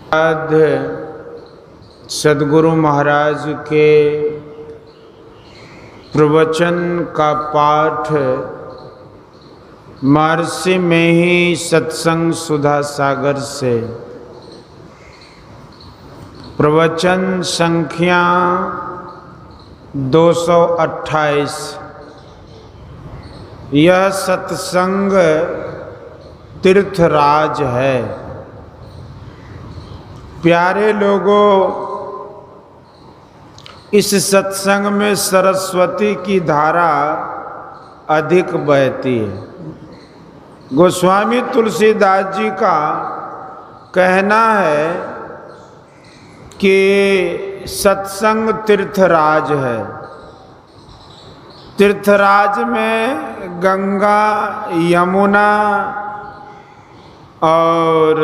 बाद सद्गुरु महाराज के प्रवचन का पाठ महर्षि में ही सत्संग सुधा सागर से प्रवचन संख्या 228। यह सत्संग तीर्थराज है। प्यारे लोगों, इस सत्संग में सरस्वती की धारा अधिक बहती है। गोस्वामी तुलसीदास जी का कहना है कि सत्संग तीर्थराज है। तीर्थराज में गंगा, यमुना और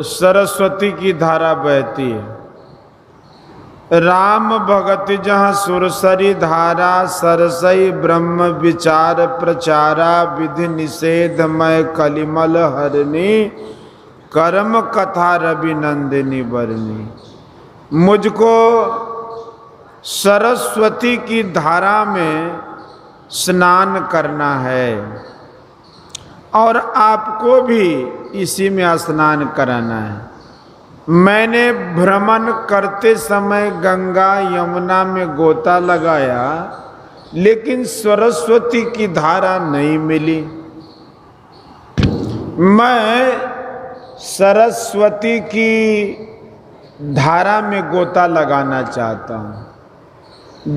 सरस्वती की धारा बहती है। राम भगति जहाँ सुरसरी धारा, सरसई ब्रह्म विचार प्रचारा, विधि निषेधमय कलिमल हरणी, कर्म कथा रवि नंदिनी बरनी। मुझको सरस्वती की धारा में स्नान करना है और आपको भी इसी में स्नान कराना है। मैंने भ्रमण करते समय गंगा यमुना में गोता लगाया, लेकिन सरस्वती की धारा नहीं मिली। मैं सरस्वती की धारा में गोता लगाना चाहता हूँ।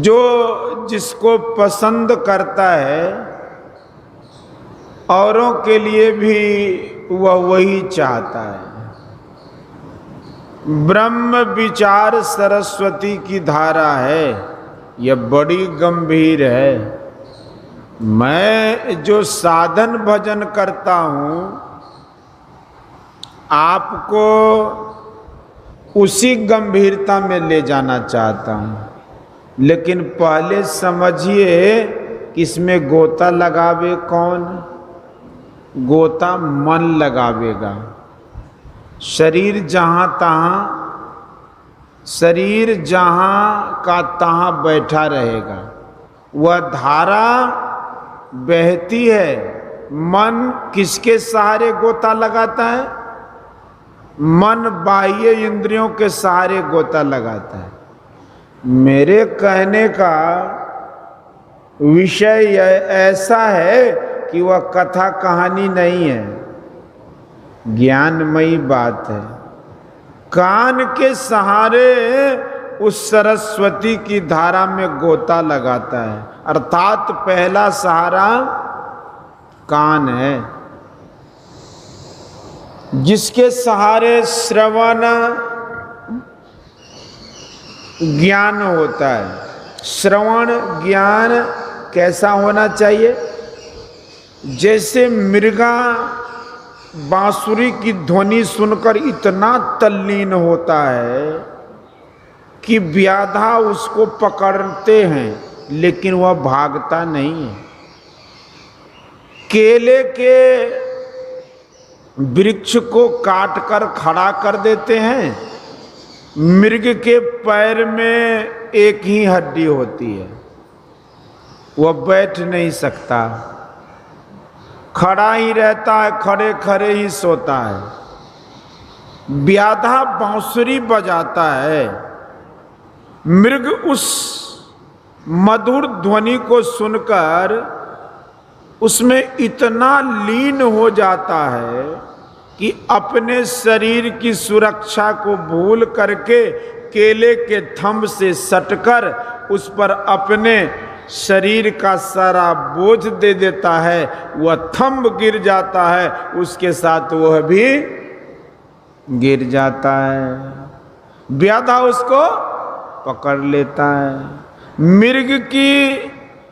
जो जिसको पसंद करता है, औरों के लिए भी वह वही चाहता है। ब्रह्म विचार सरस्वती की धारा है, यह बड़ी गंभीर है। मैं जो साधन भजन करता हूँ, आपको उसी गंभीरता में ले जाना चाहता हूँ। लेकिन पहले समझिए कि इसमें गोता लगावे कौन? गोता मन लगावेगा। शरीर जहाँ का तहाँ बैठा रहेगा। वह धारा बहती है। मन किसके सहारे गोता लगाता है? मन बाह्य इंद्रियों के सहारे गोता लगाता है। मेरे कहने का विषय ऐसा है कि वह कथा कहानी नहीं है, ज्ञानमयी बात है। कान के सहारे उस सरस्वती की धारा में गोता लगाता है, अर्थात पहला सहारा कान है, जिसके सहारे श्रवण ज्ञान होता है। श्रवण ज्ञान कैसा होना चाहिए? जैसे मृगा बांसुरी की ध्वनि सुनकर इतना तल्लीन होता है कि व्याधा उसको पकड़ते हैं, लेकिन वह भागता नहीं है। केले के वृक्ष को काटकर खड़ा कर देते हैं। मृग के पैर में एक ही हड्डी होती है, वह बैठ नहीं सकता, खड़ा ही रहता है, खड़े खड़े ही सोता है। व्याधा बांसुरी बजाता है। मृग उस मधुर ध्वनि को सुनकर उसमें इतना लीन हो जाता है कि अपने शरीर की सुरक्षा को भूल करके केले के थंब से सटकर उस पर अपने शरीर का सारा बोझ दे देता है। वह थंब गिर जाता है, उसके साथ वह भी गिर जाता है। व्याधा उसको पकड़ लेता है।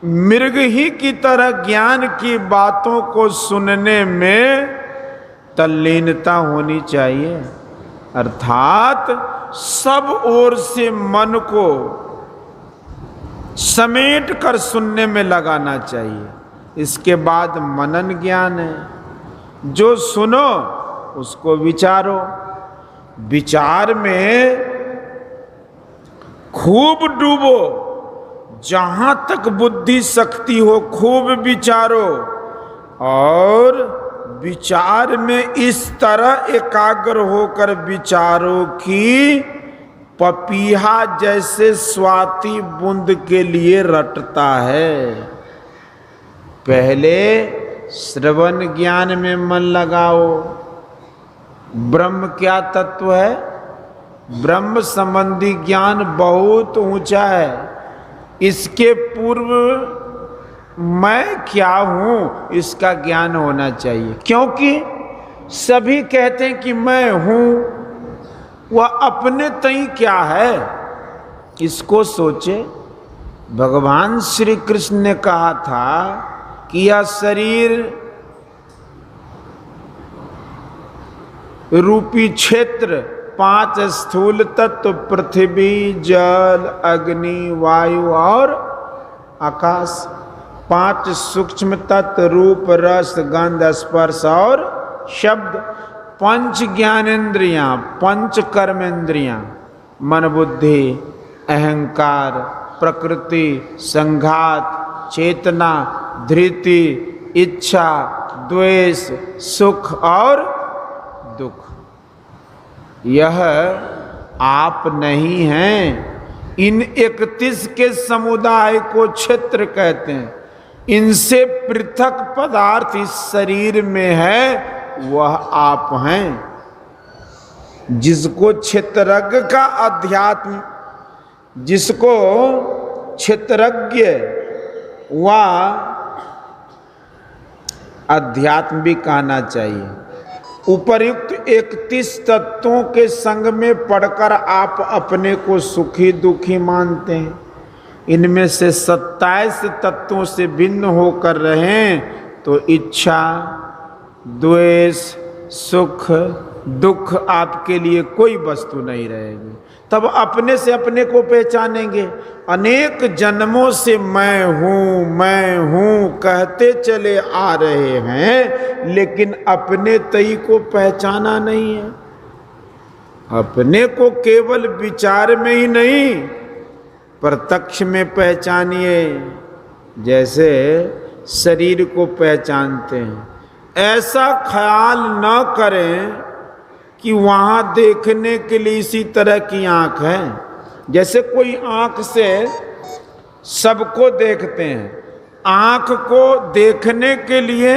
मृग ही की तरह ज्ञान की बातों को सुनने में तल्लीनता होनी चाहिए, अर्थात सब ओर से मन को समेट कर सुनने में लगाना चाहिए। इसके बाद मनन ज्ञान है। जो सुनो उसको विचारो। विचार में खूब डूबो, जहां तक बुद्धि शक्ति हो खूब विचारो, और विचार में इस तरह एकाग्र होकर विचारो कि पपीहा जैसे स्वाति बूंद के लिए रटता है। पहले श्रवण ज्ञान में मन लगाओ। ब्रह्म क्या तत्व है? ब्रह्म संबंधी ज्ञान बहुत ऊंचा है। इसके पूर्व मैं क्या हूं इसका ज्ञान होना चाहिए, क्योंकि सभी कहते हैं कि मैं हूं, वह अपने तई क्या है इसको सोचे। भगवान श्री कृष्ण ने कहा था कि यह शरीर रूपी क्षेत्र 5 स्थूल तत्व पृथ्वी, जल, अग्नि, वायु और आकाश, 5 सूक्ष्म तत्व रूप, रस, गंध, स्पर्श और शब्द, 5 ज्ञानेंद्रियां, 5 कर्मेंद्रियां, मन, बुद्धि, अहंकार, प्रकृति, संघात, चेतना, धृति, इच्छा, द्वेष, सुख और दुख। यह आप नहीं हैं। इन 31 के समुदाय को क्षेत्र कहते हैं। इनसे पृथक पदार्थ इस शरीर में है, वह आप हैं। जिसको क्षेत्रज्ञ का अध्यात्म, जिसको क्षेत्रज्ञ व अध्यात्म भी कहना चाहिए। उपर्युक्त 31 तत्वों के संग में पढ़कर आप अपने को सुखी दुखी मानते हैं। इनमें से 27 तत्वों से भिन्न होकर रहें तो इच्छा, द्वेष, सुख, दुख आपके लिए कोई वस्तु नहीं रहेगी। तब अपने से अपने को पहचानेंगे। अनेक जन्मों से मैं हूं कहते चले आ रहे हैं, लेकिन अपने तई को पहचाना नहीं है। अपने को केवल विचार में ही नहीं, प्रत्यक्ष में पहचानिए, जैसे शरीर को पहचानते हैं। ऐसा ख्याल न करें कि वहां देखने के लिए इसी तरह की आंख है। जैसे कोई आंख से सबको देखते हैं, आंख को देखने के लिए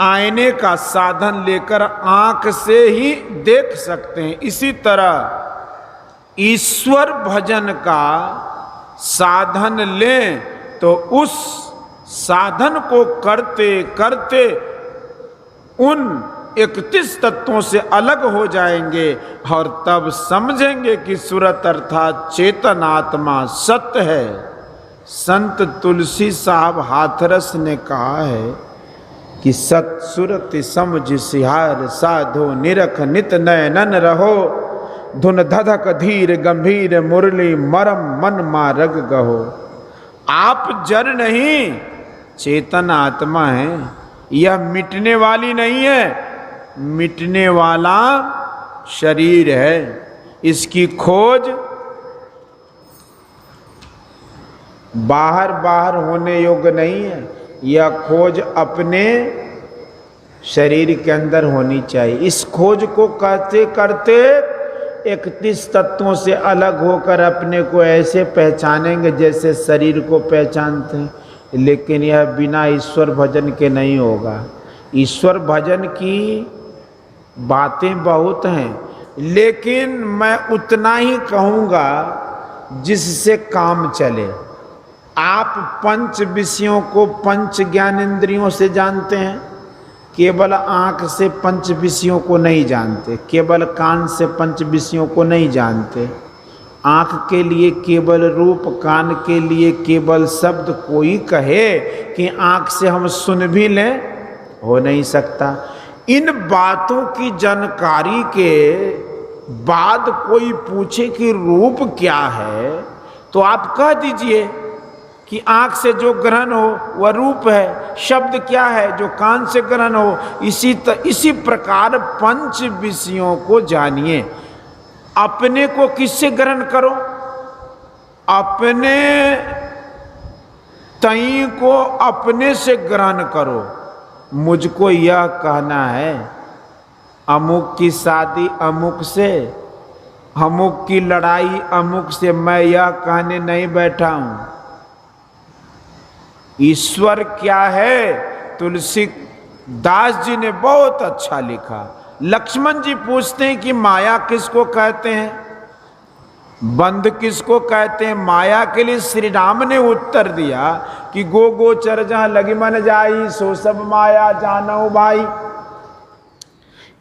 आईने का साधन लेकर आंख से ही देख सकते हैं। इसी तरह ईश्वर भजन का साधन लें तो उस साधन को करते करते उन 31 तत्वों से अलग हो जाएंगे और तब समझेंगे कि सूरत अर्थात चेतन आत्मा सत्य है। संत तुलसी साहब हाथरस ने कहा है कि सत सुरत समझ सिहार साधो निरख नित नयनन रहो, धुन धधक धीर गंभीर मुरली मरम मन मारग गहो। आप जड़ नहीं, चेतन आत्मा है। यह मिटने वाली नहीं है, मिटने वाला शरीर है। इसकी खोज बाहर होने योग्य नहीं है। यह खोज अपने शरीर के अंदर होनी चाहिए। इस खोज को करते करते 31 तत्वों से अलग होकर अपने को ऐसे पहचानेंगे जैसे शरीर को पहचानते हैं। लेकिन यह बिना ईश्वर भजन के नहीं होगा। ईश्वर भजन की बातें बहुत हैं, लेकिन मैं उतना ही कहूँगा जिससे काम चले। आप 5 विषयों को 5 ज्ञानेंद्रियों से जानते हैं, केवल आँख से 5 विषयों को नहीं जानते, केवल कान से 5 विषयों को नहीं जानते। आँख के लिए केवल रूप, कान के लिए केवल शब्द। कोई कहे कि आँख से हम सुन भी लें, हो नहीं सकता। इन बातों की जानकारी के बाद कोई पूछे कि रूप क्या है, तो आप कह दीजिए कि आंख से जो ग्रहण हो वह रूप है, शब्द क्या है जो कान से ग्रहण हो। इसी प्रकार पंच विषयों को जानिए। अपने को किससे ग्रहण करो? अपने तई को अपने से ग्रहण करो। मुझको यह कहना है, अमुक की शादी अमुक से, अमुक की लड़ाई अमुक से, मैं यह कहने नहीं बैठा हूं। ईश्वर क्या है? तुलसीदास जी ने बहुत अच्छा लिखा। लक्ष्मण जी पूछते हैं कि माया किसको कहते हैं, बंध किसको कहते हैं? माया के लिए श्री राम ने उत्तर दिया कि गो गोचर जहां लगी मन जाई, सो सब माया जानो भाई।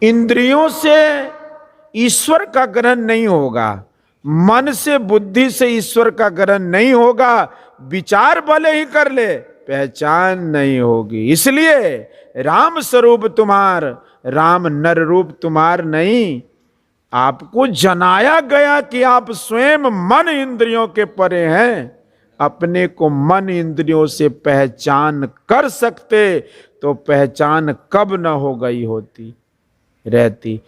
इंद्रियों से ईश्वर का ग्रहण नहीं होगा, मन से बुद्धि से ईश्वर का ग्रहण नहीं होगा। विचार भले ही कर ले, पहचान नहीं होगी। इसलिए राम स्वरूप तुम्हार, राम नर रूप तुम्हार नहीं। आपको जनाया गया कि आप स्वयं मन इंद्रियों के परे हैं। अपने को मन इंद्रियों से पहचान कर सकते तो पहचान कब न हो गई होती रहती।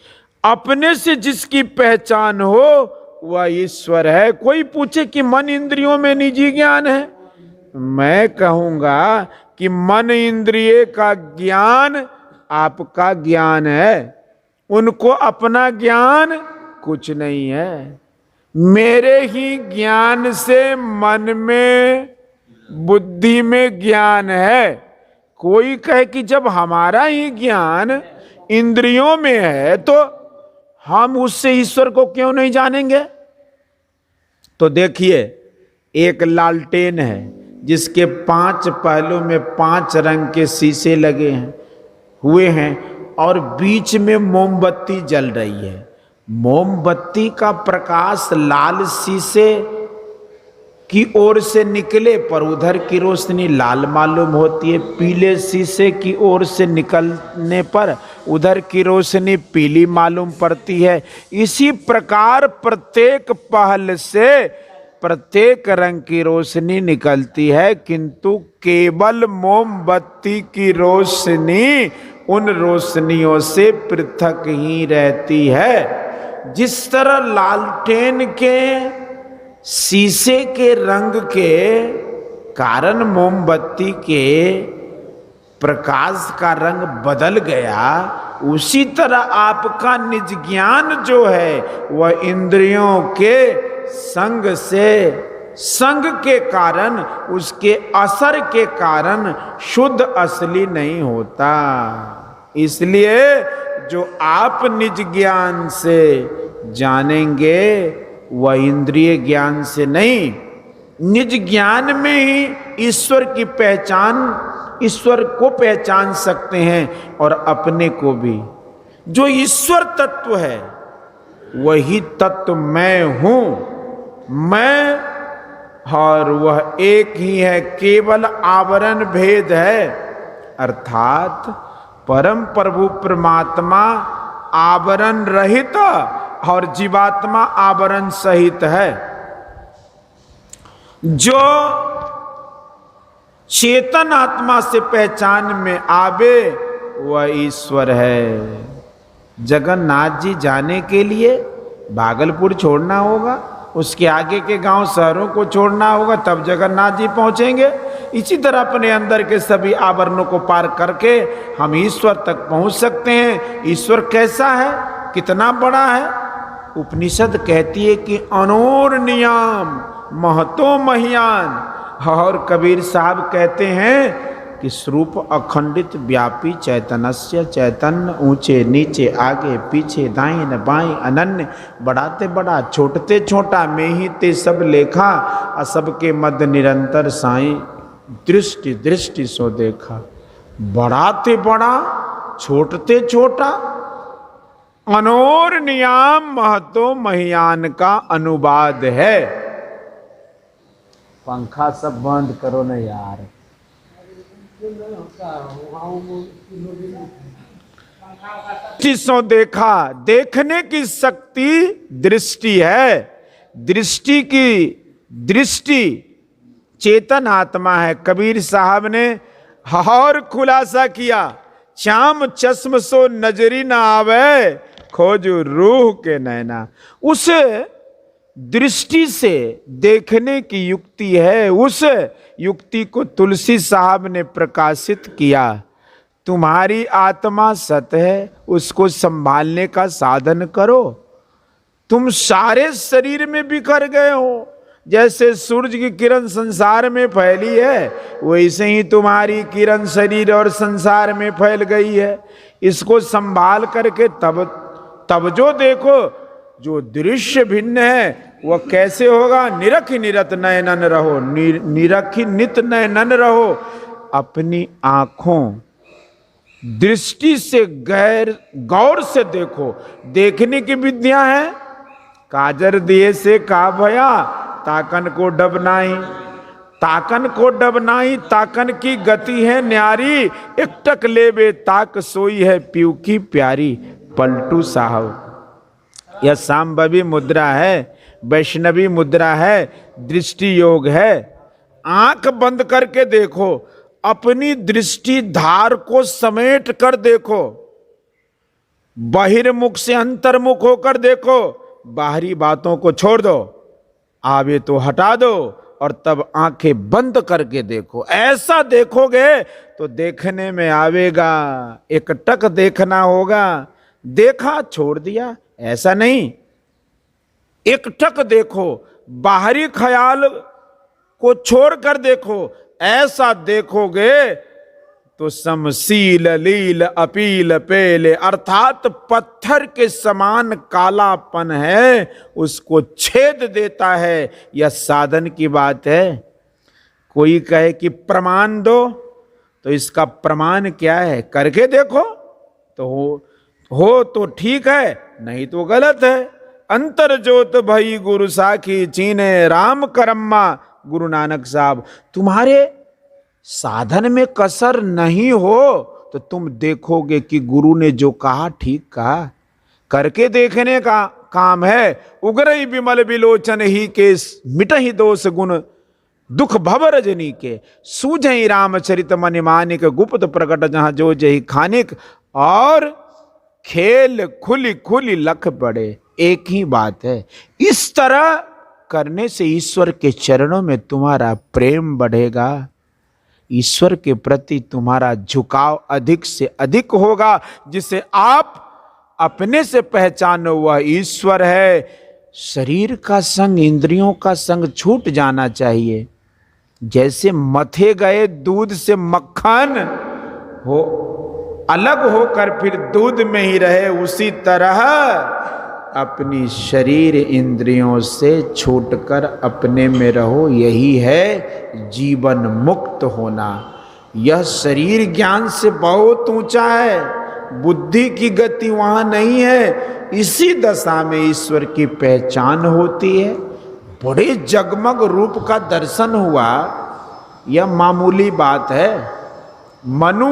अपने से जिसकी पहचान हो वह ईश्वर है। कोई पूछे कि मन इंद्रियों में निजी ज्ञान है, मैं कहूंगा कि मन इंद्रिय का ज्ञान आपका ज्ञान है, उनको अपना ज्ञान कुछ नहीं है। मेरे ही ज्ञान से मन में बुद्धि में ज्ञान है। कोई कहे कि जब हमारा ही ज्ञान इंद्रियों में है तो हम उससे ईश्वर को क्यों नहीं जानेंगे? तो देखिए, एक लालटेन है जिसके 5 पहलू में 5 रंग के शीशे लगे हुए हैं और बीच में मोमबत्ती जल रही है। मोमबत्ती का प्रकाश लाल शीशे की ओर से निकले पर उधर की रोशनी लाल मालूम होती है, पीले शीशे की ओर से निकलने पर उधर की रोशनी पीली मालूम पड़ती है। इसी प्रकार प्रत्येक पहल से प्रत्येक रंग की रोशनी निकलती है, किंतु केवल मोमबत्ती की रोशनी उन रोशनियों से पृथक ही रहती है। जिस तरह लालटेन के शीशे के रंग के कारण मोमबत्ती के प्रकाश का रंग बदल गया, उसी तरह आपका निज ज्ञान जो है वह इंद्रियों के संग के कारण, उसके असर के कारण शुद्ध असली नहीं होता। इसलिए जो आप निज ज्ञान से जानेंगे वह इंद्रिय ज्ञान से नहीं। निज ज्ञान में ही ईश्वर की पहचान, ईश्वर को पहचान सकते हैं और अपने को भी। जो ईश्वर तत्व है वही तत्व मैं हूं, मैं और वह एक ही है, केवल आवरण भेद है। अर्थात परम प्रभु परमात्मा आवरण रहित और जीवात्मा आवरण सहित है। जो चेतन आत्मा से पहचान में आवे वह ईश्वर है। जगन्नाथ जी जाने के लिए भागलपुर छोड़ना होगा, उसके आगे के गांव शहरों को छोड़ना होगा, तब जगन्नाथ जी पहुंचेंगे। इसी तरह अपने अंदर के सभी आवरणों को पार करके हम ईश्वर तक पहुंच सकते हैं। ईश्वर कैसा है, कितना बड़ा है? उपनिषद कहती है कि अनोर नियाम महतो महियान। और कबीर साहब कहते हैं कि स्वरूप अखंडित व्यापी चैतन्य, चैतन्य ऊंचे नीचे आगे पीछे दाएं बाएं अनन्य, बढ़ाते बड़ा छोटते छोटा, में ही ते सब लेखा, असब के मध्य निरंतर साईं दृष्टि दृष्टि सो देखा। बढ़ाते बड़ा छोटते छोटा, अनोर नियाम महतो महियान का अनुवाद है। पंखा सब बंद करो ना यार। सो देखा, देखने की शक्ति दृष्टि है। दृष्टि की दृष्टि चेतन आत्मा है। कबीर साहब ने और खुलासा किया, चाम चश्म सो नजरी ना आवे, खोजू रूह के नैना। उस दृष्टि से देखने की युक्ति है, उस युक्ति को तुलसी साहब ने प्रकाशित किया। तुम्हारी आत्मा सत है, उसको संभालने का साधन करो। तुम सारे शरीर में बिखर गए हो, जैसे सूरज की किरण संसार में फैली है, वैसे ही तुम्हारी किरण शरीर और संसार में फैल गई है। इसको संभाल करके तब जो देखो, जो दृश्य भिन्न है वह कैसे होगा। निरखी निरत नयनन रहो, निरखी नित नयनन रहो। अपनी आंखों दृष्टि से गौर से देखो। देखने की विद्या है, काजर दिए से का भया, ताकन को डबनाई, ताकन को डबनाई। ताकन की गति है न्यारी, एकटक लेबे ताक सोई है पीऊ की प्यारी। पलटू साहब, यह सांभवी मुद्रा है, वैष्णवी मुद्रा है, दृष्टि योग है। आंख बंद करके देखो, अपनी दृष्टि धार को समेट कर देखो, बहिर्मुख से अंतर्मुख होकर देखो। बाहरी बातों को छोड़ दो, आवे तो हटा दो, और तब आंखें बंद करके देखो। ऐसा देखोगे तो देखने में आवेगा, एकटक देखना होगा। देखा छोड़ दिया, ऐसा नहीं। एकटक देखो, बाहरी ख्याल को छोड़कर देखो। ऐसा देखोगे तो समशील लील अपील पेले, अर्थात पत्थर के समान कालापन है, उसको छेद देता है। यह साधन की बात है। कोई कहे कि प्रमाण दो, तो इसका प्रमाण क्या है? करके देखो तो हो तो ठीक है, नहीं तो गलत है। अंतर जोत भई गुरु साखी चीने, राम करम्मा गुरु नानक साहब। तुम्हारे साधन में कसर नहीं हो तो तुम देखोगे कि गुरु ने जो कहा ठीक कहा। करके देखने का काम है। उग्रई विमल विलोचन ही के, मिटहि दोष गुण दुख भव रजनी के, सूझहि रामचरित मन मानिक, गुप्त प्रकट जहां जो जही खानिक। और खेल खुली खुली लख पड़े, एक ही बात है। इस तरह करने से ईश्वर के चरणों में तुम्हारा प्रेम बढ़ेगा, ईश्वर के प्रति तुम्हारा झुकाव अधिक से अधिक होगा, जिसे आप अपने से पहचानो वह ईश्वर है। शरीर का संग, इंद्रियों का संग छूट जाना चाहिए। जैसे मथे गए दूध से मक्खन हो अलग होकर फिर दूध में ही रहे, उसी तरह अपनी शरीर इंद्रियों से छूटकर अपने में रहो। यही है जीवन मुक्त होना। यह शरीर ज्ञान से बहुत ऊंचा है, बुद्धि की गति वहां नहीं है। इसी दशा में ईश्वर की पहचान होती है। बड़े जगमग रूप का दर्शन हुआ, यह मामूली बात है। मनु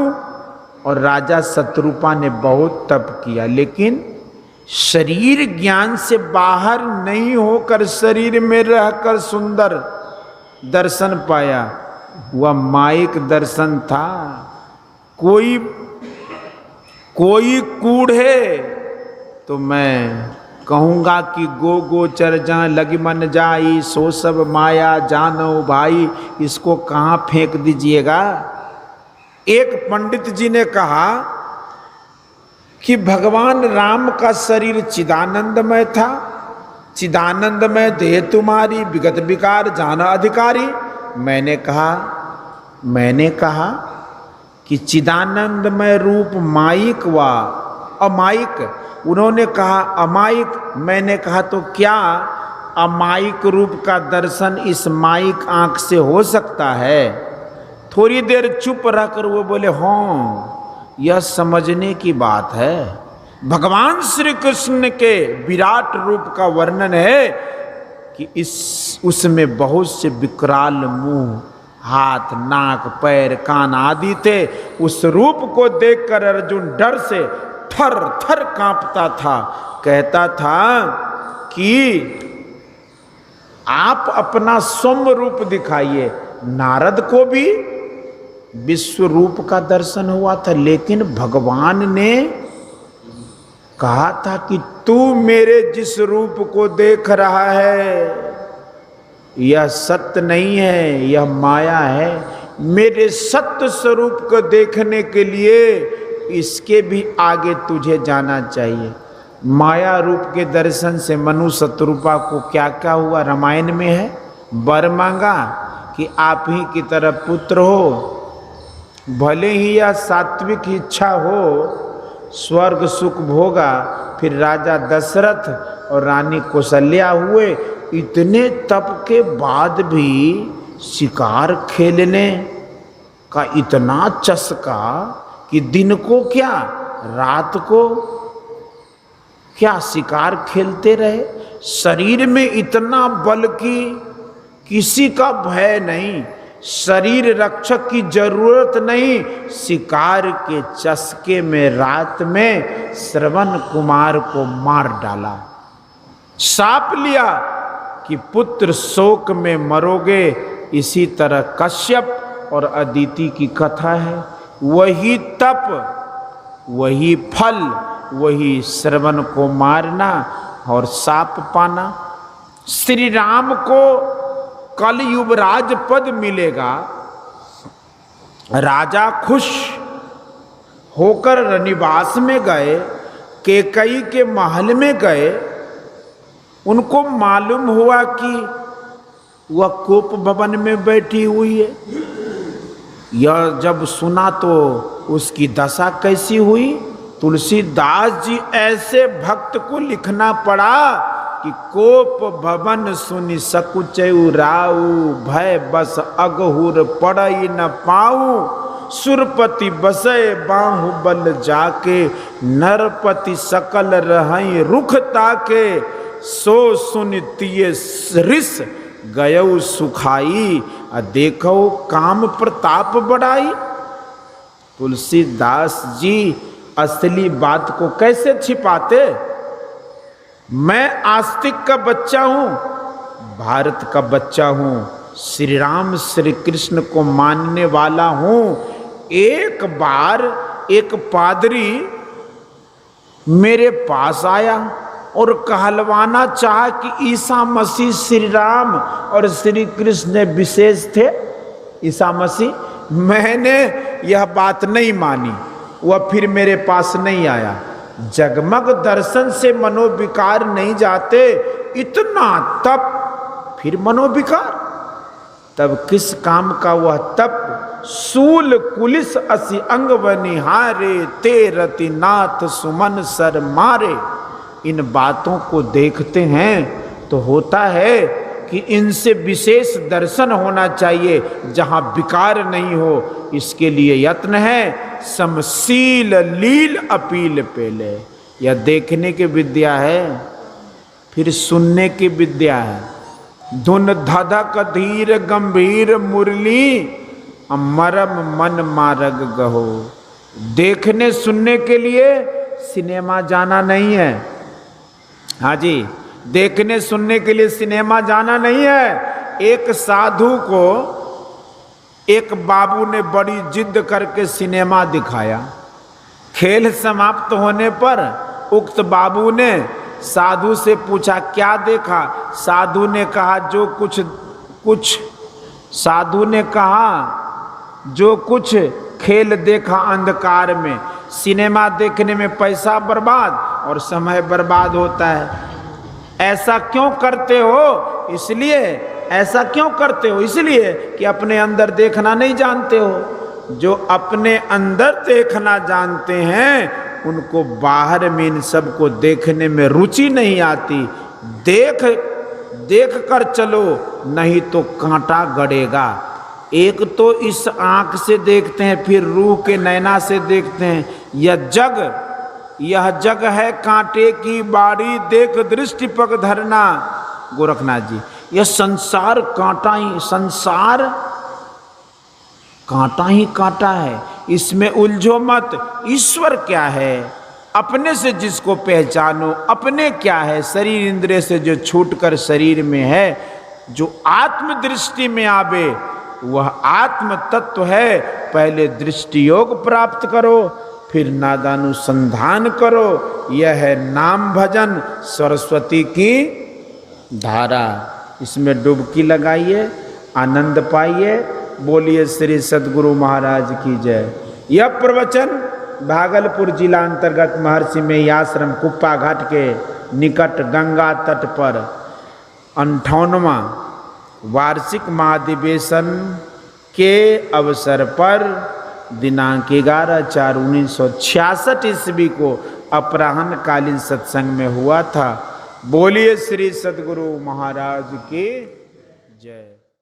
और राजा शत्रुपा ने बहुत तप किया, लेकिन शरीर ज्ञान से बाहर नहीं होकर शरीर में रहकर सुंदर दर्शन पाया। वह माइक दर्शन था। कोई कूढ़े तो मैं कहूँगा कि गो गोचर जहाँ लगी मन जाई, सो सब माया जानो भाई। इसको कहाँ फेंक दीजिएगा। एक पंडित जी ने कहा कि भगवान राम का शरीर चिदानंदमय था, चिदानंदमय देह तुम्हारी, विगत विकार जाना अधिकारी। मैंने कहा कि चिदानंदमय रूप माइक व अमाइक। उन्होंने कहा अमाइक। मैंने कहा तो क्या अमाइक रूप का दर्शन इस माइक आंख से हो सकता है? थोड़ी देर चुप रहकर वो बोले हाँ, यह समझने की बात है। भगवान श्री कृष्ण के विराट रूप का वर्णन है कि उसमें बहुत से विकराल मुंह, हाथ, नाक, पैर, कान आदि थे। उस रूप को देखकर अर्जुन डर से थर थर कांपता था। कहता था कि आप अपना सौम्य रूप दिखाइए, नारद को भी विश्व रूप का दर्शन हुआ था, लेकिन भगवान ने कहा था कि तू मेरे जिस रूप को देख रहा है यह सत्य नहीं है, यह माया है। मेरे सत्य स्वरूप को देखने के लिए इसके भी आगे तुझे जाना चाहिए। माया रूप के दर्शन से मनु शत्रुपा को क्या क्या हुआ रामायण में है। वर मांगा कि आप ही की तरह पुत्र हो, भले ही यह सात्विक इच्छा हो, स्वर्ग सुख भोगा। फिर राजा दशरथ और रानी कौशल्या हुए, इतने तप के बाद भी शिकार खेलने का इतना चस्का कि दिन को क्या रात को क्या शिकार खेलते रहे। शरीर में इतना बल की किसी का भय नहीं, शरीर रक्षक की जरूरत नहीं। शिकार के चस्के में रात में श्रवण कुमार को मार डाला, शाप लिया कि पुत्र शोक में मरोगे। इसी तरह कश्यप और अदिति की कथा है। वही तप, वही फल, वही श्रवण को मारना और शाप पाना। श्री राम को कल युवराज पद मिलेगा, राजा खुश होकर रनिवास में गए, कैकेयी के महल में गए। उनको मालूम हुआ कि वह कोप भवन में बैठी हुई है। यह जब सुना तो उसकी दशा कैसी हुई। तुलसीदास जी ऐसे भक्त को लिखना पड़ा कि कोप भवन सुनि सकुचउ राऊ, भय बस अगहुर पड़ई न पाऊं। सुरपति बसय बाहुबल जाके, नरपति सकल रहई रुख ताके। सो सुनि तिय रिस गयउ सुखाई, आ देखो काम प्रताप बढ़ाई। तुलसीदास जी असली बात को कैसे छिपाते। मैं आस्तिक का बच्चा हूं, भारत का बच्चा हूं, श्री राम श्री कृष्ण को मानने वाला हूं। एक बार एक पादरी मेरे पास आया और कहलवाना चाहा कि ईसा मसीह श्री राम और श्री कृष्ण विशेष थे। ईसा मसीह, मैंने यह बात नहीं मानी, वह फिर मेरे पास नहीं आया। जगमग दर्शन से मनोविकार नहीं जाते, इतना तप फिर मनोविकार। तब किस काम का वह तप। सूल कुलिस असि अंग बनिहारे, ते रति नाथ सुमन सर मारे। इन बातों को देखते हैं तो होता है कि इनसे विशेष दर्शन होना चाहिए जहां विकार नहीं हो। इसके लिए यत्न है समशील लील अपील पेले। यह देखने की विद्या है, फिर सुनने की विद्या है। धुन धधक धीर गंभीर मुरली, मरम मन मारग गहो। देखने सुनने के लिए सिनेमा जाना नहीं है। हाँ जी, देखने सुनने के लिए सिनेमा जाना नहीं है। एक साधु को एक बाबू ने बड़ी जिद करके सिनेमा दिखाया। खेल समाप्त होने पर उक्त बाबू ने साधु से पूछा क्या देखा। साधु ने कहा जो कुछ साधु ने कहा जो कुछ खेल देखा अंधकार में। सिनेमा देखने में पैसा बर्बाद और समय बर्बाद होता है। ऐसा क्यों करते हो? इसलिए ऐसा क्यों करते हो? इसलिए कि अपने अंदर देखना नहीं जानते हो। जो अपने अंदर देखना जानते हैं उनको बाहर में इन सब को देखने में रुचि नहीं आती। देख कर चलो, नहीं तो कांटा गड़ेगा। एक तो इस आंख से देखते हैं, फिर रूह के नैना से देखते हैं। यह जग है कांटे की बाड़ी, देख दृष्टि पग धरना। गोरखनाथ जी, यह संसार कांटा ही कांटा है। इसमें उलझो मत। ईश्वर क्या है? अपने से जिसको पहचानो। अपने क्या है? शरीर इंद्रिय से जो छूटकर शरीर में है, जो आत्मदृष्टि में आवे वह आत्म तत्व है। पहले दृष्टि योग प्राप्त करो, फिर नादानुसंधान करो। यह है नाम भजन, सरस्वती की धारा। इसमें डुबकी लगाइए, आनंद पाइए। बोलिए श्री सद्गुरु महाराज की जय। यह प्रवचन भागलपुर जिला अंतर्गत महर्षि मेही आश्रम कुप्पा घाट के निकट गंगा तट पर 58वां वार्षिक महाधिवेशन के अवसर पर दिनांक 11/4/1966 ईस्वी को अपराह्न कालीन सत्संग में हुआ था। बोलिए श्री सद्गुरु महाराज की जय।